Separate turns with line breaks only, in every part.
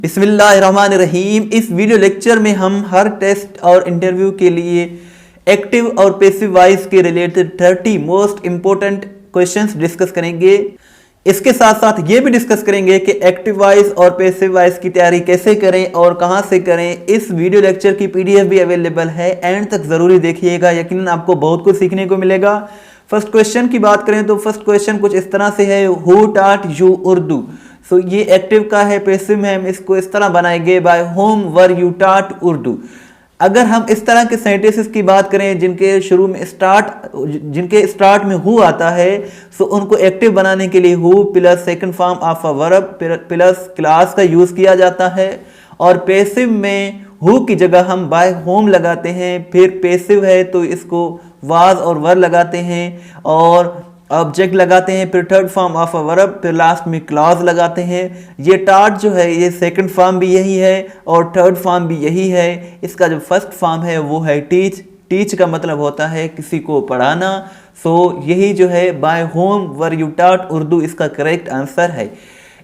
बिस्मिल्लाहिर्रहमानिर्रहीम। इस video lecture में हम हर टेस्ट और इंटरव्यू के लिए एक्टिव और पैसिव वॉइस के related 30 most important questions discuss करेंगे। इसके साथ साथ ये भी डिस्कस करेंगे कि एक्टिव वॉइस और पैसिव वॉइस की तैयारी कैसे करें और कहां से करें। इस वीडियो लेक्चर की पीडीएफ भी अवेलेबल है, एंड तक जरूरी देखिएगा, यकीनन आपको बहुत कुछ सीखने को मिलेगा। फर्स्ट क्वेश्चन की बात करें तो फर्स्ट क्वेश्चन कुछ इस तरह से है, हु टॉट यू उर्दू। सो ये एक्टिव का है, पैसिव में हम इसको इस तरह बनाएंगे, by whom were you taught Urdu. अगर हम इस तरह के सेंटेंसेस की बात करें जिनके शुरू में जिनके स्टार्ट में हु आता है, सो उनको एक्टिव बनाने के लिए who plus second form of a verb plus class का यूज किया जाता है। और पैसिव में हु की जगह हम बाय होम लगाते हैं, फिर पैसिव है तो इसको वाज और वर लगाते हैं और ऑब्जेक्ट लगाते हैं, फिर third form of a verb, फिर लास्ट में क्लॉज लगाते हैं। ये टॉट जो है ये सेकंड फॉर्म भी यही है और थर्ड फॉर्म भी यही है। इसका जो फर्स्ट फॉर्म है वो है टीच। टीच का मतलब होता है किसी को पढ़ाना। सो यही जो है by whom were you taught Urdu इसका करेक्ट आंसर है।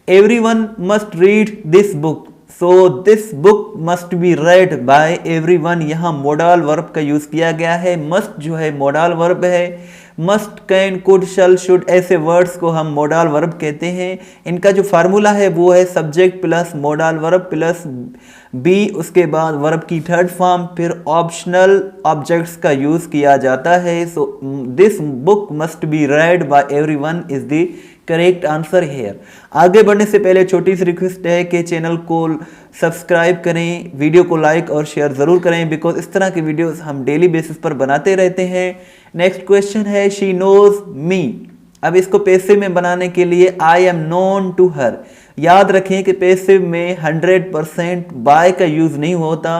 Everyone must read this book. So this book must be read by everyone. यहाँ मोडाल वर्ब का यूज किया गया है। मस्ट जो है मोडाल वर्ब है। Must, can, could, shall, should ऐसे वर्ड्स को हम मोडाल वर्ब कहते हैं। इनका जो फार्मूला है वो है subject plus modal verb plus be, उसके बाद वर्ब की थर्ड फॉर्म, फिर ऑप्शनल ऑब्जेक्ट्स का यूज किया जाता है। So this book must be read by everyone is the correct answer here. आगे बढ़ने से पहले छोटी सी रिक्वेस्ट है कि चैनल को सब्सक्राइब करें, वीडियो को लाइक और शेयर ज़रूर करें, बिकॉज इस तरह के वीडियोस हम डेली बेसिस पर बनाते रहते हैं। नेक्स्ट क्वेश्चन है शी नोज मी। अब इसको पैसिव में बनाने के लिए I am known to her. याद रखें कि पैसिव में 100% बाय का यूज़ नहीं होता।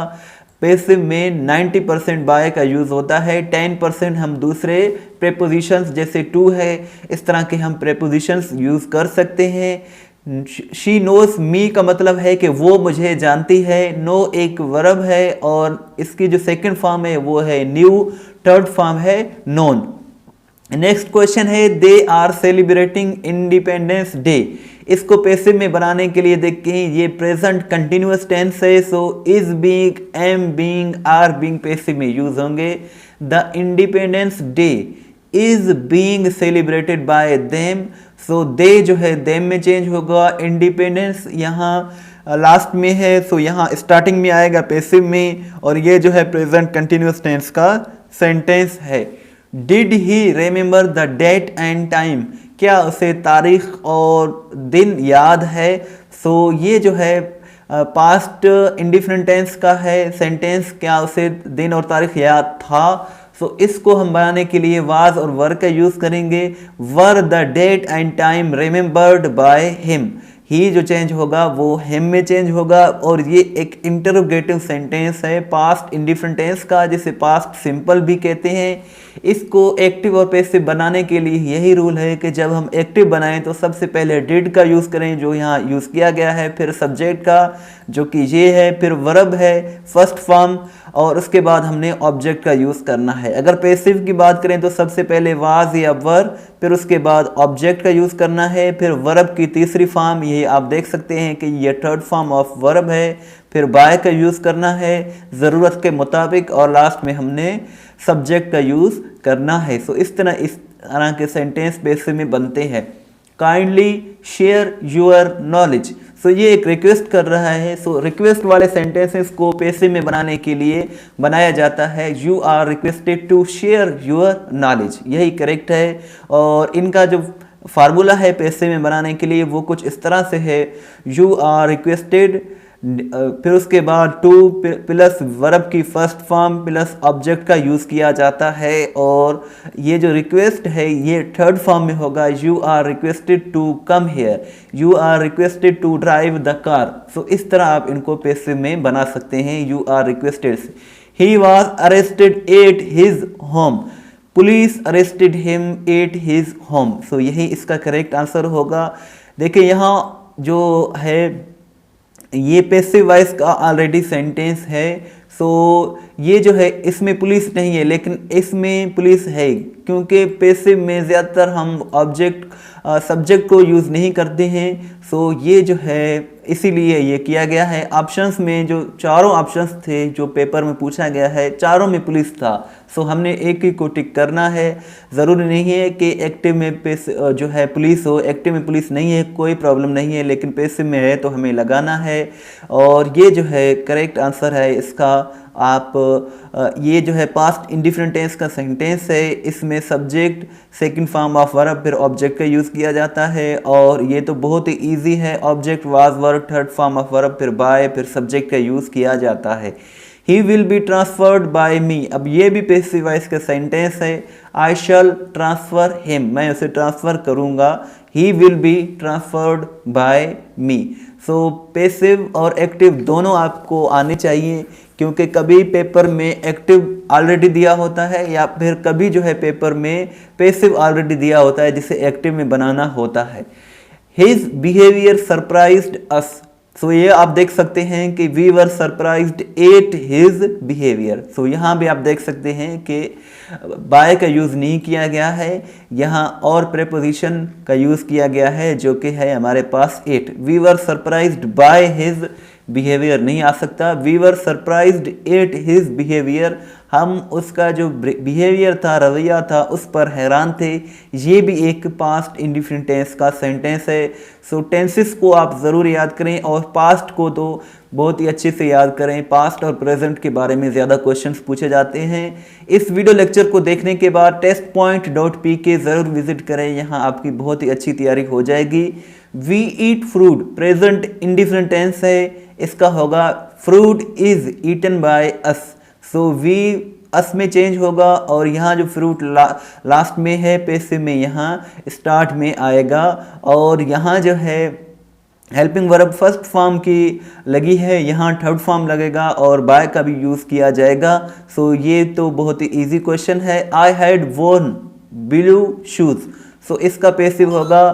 पैसिव में 90% बाय का यूज़ होता है। 10% हम दूसरे प्रेपोजिशंस जैसे टू है इस तरह के हम प्रेपोजिशंस यूज़ कर सकते हैं। शी नोज मी का मतलब है कि वो मुझे जानती है। नो एक वर्ब है और इसकी जो सेकंड फॉर्म है वो है न्यू, थर्ड फॉर्म है नोन। नेक्स्ट क्वेश्चन है they are celebrating Independence Day. इसको पैसिव में बनाने के लिए देखें, ये प्रेजेंट कंटिन्यूअस टेंस है। So is being, am being, are being passive में यूज होंगे। The Independence Day is being celebrated by them. So they जो है देम में चेंज होगा। इंडिपेंडेंस यहाँ लास्ट में है, सो यहाँ स्टार्टिंग में आएगा पैसिव में। और ये जो है प्रेजेंट कंटिन्यूअस टेंस का सेंटेंस है। Did he remember the date and time. क्या उसे तारीख और दिन याद है। सो ये जो है पास्ट इंडिफरेंट टेंस का है सेंटेंस, क्या उसे दिन और तारीख याद था। सो इसको हम बनाने के लिए वाज और वर का यूज करेंगे। Were the date and time remembered by him. He जो चेंज होगा वो हिम में चेंज होगा। और ये एक इंटरोगेटिव सेंटेंस है पास्ट इंडिफरेंट टेंस का, जिसे पास्ट सिंपल भी कहते हैं। इसको एक्टिव और पैसिव बनाने के लिए यही रूल है कि जब हम एक्टिव बनाएं तो सबसे पहले डिड का यूज़ करें जो यहाँ यूज़ किया गया है, फिर सब्जेक्ट का जो कि ये है, फिर वर्ब है फर्स्ट फॉर्म, और उसके बाद हमने ऑब्जेक्ट का यूज़ करना है। अगर पैसिव की बात करें तो सबसे पहले वाज या वर, फिर उसके बाद ऑब्जेक्ट का यूज़ करना है, फिर वर्ब की तीसरी फॉर्म, ये आप देख सकते हैं कि ये थर्ड फॉर्म ऑफ वर्ब है, फिर बाय का यूज़ करना है ज़रूरत के मुताबिक, और लास्ट में हमने सब्जेक्ट का यूज़ करना है। सो इस तरह के सेंटेंस पैसिव में बनते हैं। Kindly share your knowledge. So ये एक रिक्वेस्ट कर रहा है। सो रिक्वेस्ट वाले सेंटेंसेस को पैसिव में बनाने के लिए बनाया जाता है you are requested to share your knowledge, यही करेक्ट है। और इनका जो फार्मूला है पैसिव में बनाने के लिए वो कुछ इस तरह से है, यू आर रिक्वेस्टेड, फिर उसके बाद टू प्लस वर्ब की फर्स्ट फॉर्म प्लस ऑब्जेक्ट का यूज़ किया जाता है। और ये जो रिक्वेस्ट है ये थर्ड फॉर्म में होगा, you are requested to come here, you are requested to drive the car. So इस तरह आप इनको पैसिव में बना सकते हैं, you are requested. He was arrested at his home. Police arrested him at his home. So यही इसका करेक्ट आंसर होगा। देखिए यहाँ जो है ये पैसिव वॉइस का ऑलरेडी सेंटेंस है। सो ये जो है इसमें पुलिस नहीं है, लेकिन इसमें पुलिस है, क्योंकि पैसिव में ज़्यादातर हम ऑब्जेक्ट सब्जेक्ट को यूज़ नहीं करते हैं। सो ये जो है इसीलिए ये किया गया है। ऑप्शंस में जो चारों ऑप्शंस थे जो पेपर में पूछा गया है, चारों में पुलिस था। सो हमने एक ही को टिक करना है। ज़रूरी नहीं है कि एक्टिव में जो है पुलिस हो, एक्टिव में पुलिस नहीं है कोई प्रॉब्लम नहीं है, लेकिन पैसिव में है तो हमें लगाना है। और ये जो है करेक्ट आंसर है इसका। आप ये जो है पास्ट इंडिफरेंट टेंस का सेंटेंस है, इसमें subject second form of verb फिर ऑब्जेक्ट का यूज़ किया जाता है। और ये तो बहुत ही इजी है, object was verb third form of verb फिर बाय फिर सब्जेक्ट का यूज़ किया जाता है। He will be transferred by me, अब ये भी पैसिव वॉइस का सेंटेंस है। आई शैल ट्रांसफर हिम, मैं उसे ट्रांसफ़र करूँगा। ही will be transferred by me. So passive और एक्टिव दोनों आपको आने चाहिए, क्योंकि कभी पेपर में एक्टिव ऑलरेडी दिया होता है या फिर कभी जो है पेपर में पैसिव ऑलरेडी दिया होता है जिसे एक्टिव में बनाना होता है। His behaviour surprised us, so ये आप देख सकते हैं कि we were surprised at his behaviour. So यहाँ भी आप देख सकते हैं कि बाय का यूज़ नहीं किया गया है, यहाँ और प्रेपोजिशन का यूज़ किया गया है जो कि है हमारे पास at. We were surprised by his behaviour नहीं आ सकता, we were surprised at his behaviour, हम उसका जो बिहेवियर था, रवैया था, उस पर हैरान थे। ये भी एक पास्ट इंडिफरेंट टेंस का सेंटेंस है। सो टेंसेस को आप ज़रूर याद करें और पास्ट को तो बहुत ही अच्छे से याद करें। पास्ट और प्रेजेंट के बारे में ज़्यादा क्वेश्चंस पूछे जाते हैं। इस वीडियो लेक्चर को देखने के बाद testpoint.pk ज़रूर विजिट करें, यहाँ आपकी बहुत ही अच्छी तैयारी हो जाएगी। We eat fruit present indefinite tense है, इसका होगा fruit is eaten by us. So we us में चेंज होगा और यहाँ जो फ्रूट लास्ट में है पैसिव में यहाँ स्टार्ट में आएगा। और यहाँ जो है हेल्पिंग वर्ब फर्स्ट फॉर्म की लगी है, यहाँ थर्ड फॉर्म लगेगा और बाय का भी यूज़ किया जाएगा। सो ये तो बहुत ही इजी क्वेश्चन है। I had worn blue shoes, so इसका पैसिव होगा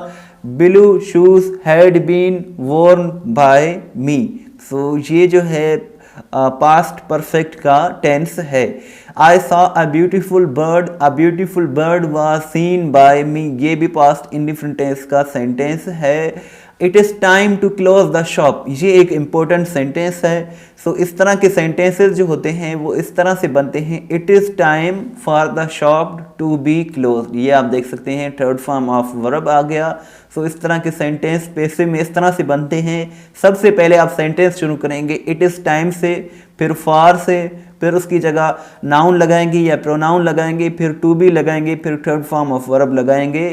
blue shoes had been worn by me. So ये जो है पास्ट परफेक्ट का टेंस है। I saw a beautiful bird was seen by me, ये भी पास्ट इंडिफरेंट टेंस का सेंटेंस है। It is time to close the shop, ये एक इम्पोर्टेंट सेंटेंस है। सो इस तरह के सेंटेंसेस जो होते हैं वो इस तरह से बनते हैं, it is time for the shop to be close, ये आप देख सकते हैं थर्ड फॉर्म ऑफ वर्ब आ गया। सो इस तरह के सेंटेंस पैसिव में इस तरह से बनते हैं। सबसे पहले आप सेंटेंस शुरू करेंगे इट इज़ टाइम से, फिर फॉर से, फिर उसकी जगह नाउन लगाएंगे या प्रोनाउन लगाएंगे, फिर टू बी लगाएंगे, फिर थर्ड फॉर्म ऑफ वर्ब लगाएंगे।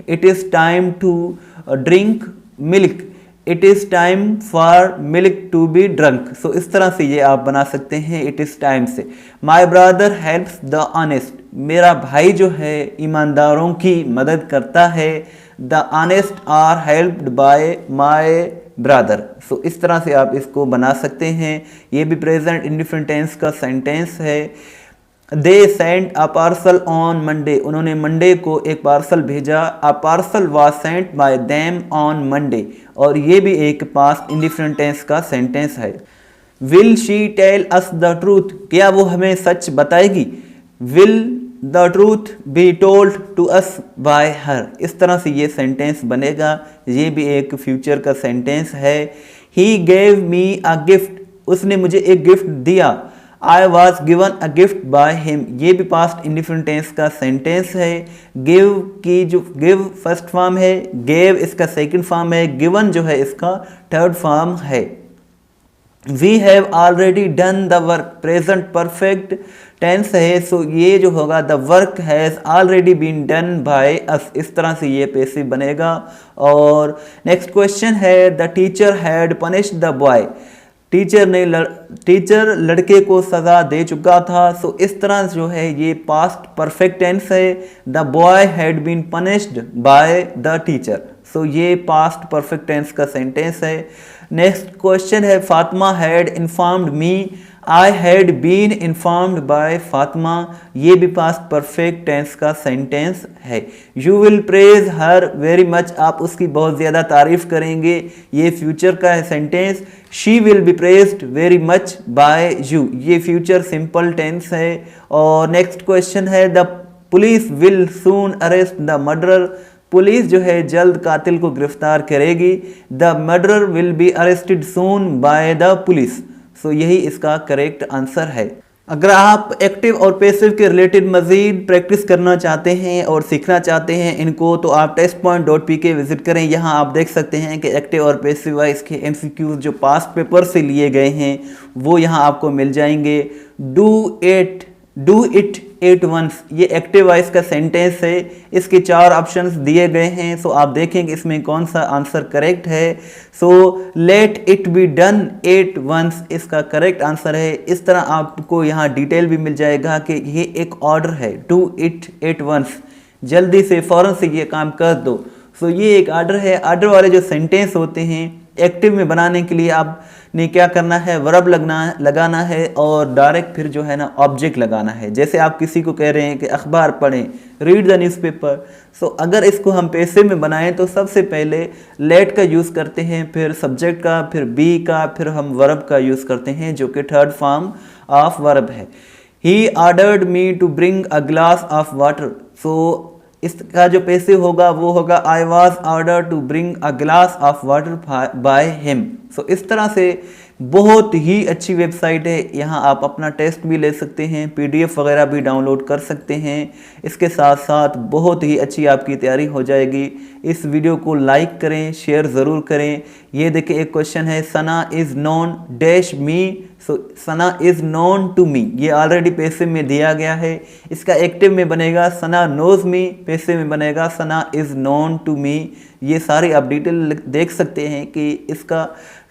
It is time to drink milk, it is time for milk to be drunk. So इस तरह से ये आप बना सकते हैं इट इज़ टाइम से। My brother helps the honest, मेरा भाई जो है ईमानदारों की मदद करता है। The honest are helped by my brother. So इस तरह से आप इसको बना सकते हैं। ये भी प्रेजेंट इंडिफरेंट टेंस का सेंटेंस है। They sent a parcel on Monday, उन्होंने मंडे को एक पार्सल भेजा। A parcel was sent by them on Monday, और ये भी एक पास्ट इंडिफरेंट टेंस का सेंटेंस है। Will she tell us the truth, क्या वो हमें सच बताएगी। Will the truth be told to us by her, इस तरह से ये सेंटेंस बनेगा। ये भी एक फ्यूचर का सेंटेंस है। He gave me a gift, उसने मुझे एक गिफ्ट दिया। I was given a gift by him, ये भी पास्ट इंडिफरेंट टेंस का सेंटेंस है। गिव की जो गिव फर्स्ट फॉर्म है, गेव इसका सेकंड फॉर्म है, गिवन जो है इसका थर्ड फॉर्म है। We have already done the work, present perfect tense है। सो ये जो होगा the work has already been done by us, इस तरह से ये पैसिव बनेगा। और नेक्स्ट क्वेश्चन है the teacher had punished the boy, teacher लड़के को सज़ा दे चुका था। सो इस तरह जो है ये पास्ट परफेक्ट टेंस है। The boy had been punished by the teacher, so ये पास्ट परफेक्ट टेंस का सेंटेंस है। नेक्स्ट क्वेश्चन है Fatima had informed me, I had been informed by Fatima, ये भी पास्ट परफेक्ट टेंस का सेंटेंस है। You will praise her very much, आप उसकी बहुत ज़्यादा तारीफ करेंगे, ये फ्यूचर का है sentence. She will be praised very much by you, ये फ्यूचर सिंपल टेंस है। और नेक्स्ट क्वेश्चन है the police will soon arrest the murderer, police जो है जल्द कातिल को गिरफ्तार करेगी। The murderer will be arrested soon by the police, so यही इसका करेक्ट आंसर है। अगर आप एक्टिव और पैसिव के रिलेटेड मज़ीद प्रैक्टिस करना चाहते हैं और सीखना चाहते हैं इनको, तो आप testpoint.pk विजिट करें। यहाँ आप देख सकते हैं कि एक्टिव और पैसिव वाइज के MCQs जो पास्ट पेपर से लिए गए हैं वो यहाँ आपको मिल जाएंगे। डू इट एट वंस, ये एक्टिव वॉइस का सेंटेंस है, इसके 4 ऑप्शंस दिए गए हैं। सो आप देखेंगे इसमें कौन सा आंसर करेक्ट है। So let it be done at once इसका करेक्ट आंसर है। इस तरह आपको यहाँ डिटेल भी मिल जाएगा कि ये एक ऑर्डर है, डू इट एट वंस, जल्दी से फ़ौरन से ये काम कर दो। सो ये एक ऑर्डर है। ऑर्डर वाले जो सेंटेंस होते हैं एक्टिव में बनाने के लिए आपने क्या करना है, वर्ब लगाना है और डायरेक्ट फिर जो है ना ऑब्जेक्ट लगाना है। जैसे आप किसी को कह रहे हैं कि अखबार पढ़ें, रीड द न्यूज़पेपर। सो अगर इसको हम पैसिव में बनाएं तो सबसे पहले लेट का यूज़ करते हैं, फिर सब्जेक्ट का, फिर बी का, फिर हम वर्ब का यूज़ करते हैं जो कि थर्ड फॉर्म ऑफ वर्ब है। He ordered me to bring a glass of water, so इसका जो पैसिव होगा वो होगा I was order to bring a glass of water by him. So इस तरह से बहुत ही अच्छी वेबसाइट है, यहाँ आप अपना टेस्ट भी ले सकते हैं, PDF वगैरह भी डाउनलोड कर सकते हैं। इसके साथ साथ बहुत ही अच्छी आपकी तैयारी हो जाएगी। इस वीडियो को लाइक करें, शेयर ज़रूर करें। ये देखिए एक क्वेश्चन है Sana is known dash me, so Sana is known to me, ये ऑलरेडी पैसिव में दिया गया है। इसका एक्टिव में बनेगा सना नोज मी, पैसिव में बनेगा सना इज़ नॉन टू मी। ये सारी आप डिटेल देख सकते हैं कि इसका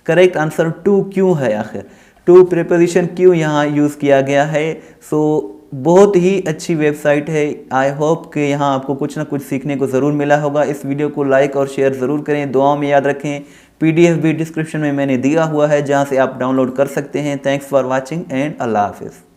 करेक्ट आंसर टू क्यों है, आखिर टू प्रीपोजिशन क्यों यहाँ यूज़ किया गया है। सो बहुत ही अच्छी वेबसाइट है। आई होप कि यहाँ आपको कुछ ना कुछ सीखने को ज़रूर मिला होगा। इस वीडियो को लाइक और शेयर ज़रूर करें, दुआओं में याद रखें। PDF भी डिस्क्रिप्शन में मैंने दिया हुआ है जहाँ से आप डाउनलोड कर सकते हैं। थैंक्स फॉर वॉचिंग एंड अल्लाह हाफिज़।